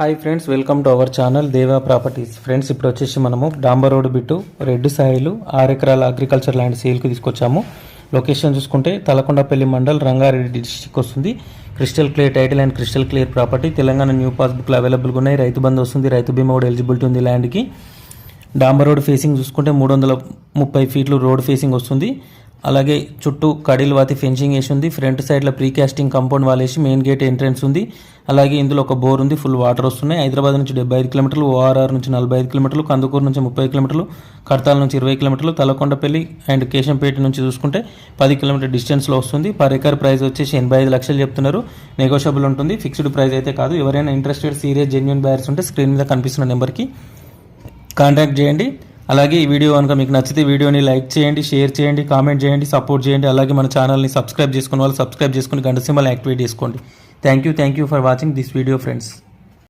Hi friends, welcome to our channel దేవా properties. Friends, ఇప్పుడు వచ్చేసి మనము డాంబర్ రోడ్ బిట్టు రెడ్ సాయిలు 6 ఎకరాల అగ్రికల్చర్ ల్యాండ్ సేల్కి తీసుకొచ్చాము. లొకేషన్ చూసుకుంటే తలకొండపల్లి మండల్, రంగారెడ్డి డిస్టిక్ వస్తుంది. Crystal clear title and crystal clear property. Telangana new పాస్బుక్లు అవైలబుల్గా ఉన్నాయి. రైతు బంధు వస్తుంది, రైతు బీమా కూడా ఎలిజిబిలిటీ ఉంది ల్యాండ్కి. డాంబర్ రోడ్ ఫేసింగ్ చూసుకుంటే 330 ఫీట్లు రోడ్ ఫేసింగ్ వస్తుంది. అలాగే చుట్టూ కడిల్ వాతి ఫెన్సింగ్ వేసి ఉంది. ఫ్రంట్ సైడ్లో ప్రీకాస్టింగ్ కాంపౌండ్ వాల్ వేసి మెయిన్ గేట్ ఎంట్రెన్స్ ఉంది. అలాగే ఇందులో ఒక బోర్ ఉంది, ఫుల్ వాటర్ వస్తున్నాయి. హైదరాబాద్ నుంచి 75 కిలోమీటర్లు, ఓఆర్ఆర్ నుంచి 45 కిలోమీటర్లు, కందుకూరు నుంచి 30 కిలోమీటర్లు, కడతాల నుంచి 20 కిలోమీటర్లు, తలకొండపల్లి అండ్ కేశంపేట నుంచి చూసుకుంటే 10 కిలోమీటర్ డిస్టెన్స్లో వస్తుంది. పర్ ఎకర్ ప్రైస్ వచ్చేసి 85 లక్షలు చెప్తున్నారు. నెగోషియబుల్ ఉంటుంది, ఫిక్స్డ్ ప్రైస్ అయితే కాదు. ఎవరైనా ఇంట్రెస్టెడ్ సీరియస్ జెన్యూన్ బయర్స్ ఉంటే స్క్రీన్ మీద కనిపిస్తున్న నెంబర్కి కాంటాక్ట్ చేయండి. అలాగే ఈ వీడియో కనుక మీకు నచ్చితే వీడియోని లైక్ చేయండి, షేర్ చేయండి, కామెంట్ చేయండి, సపోర్ట్ చేయండి. అలాగే మన ఛానల్ని సబ్స్క్రైబ్ చేసుకున్న వాళ్ళు సబ్స్క్రైబ్ చేసుకుని గంట సింబల్ యాక్టివేట్ చేసుకోండి. Thank you for watching this video friends.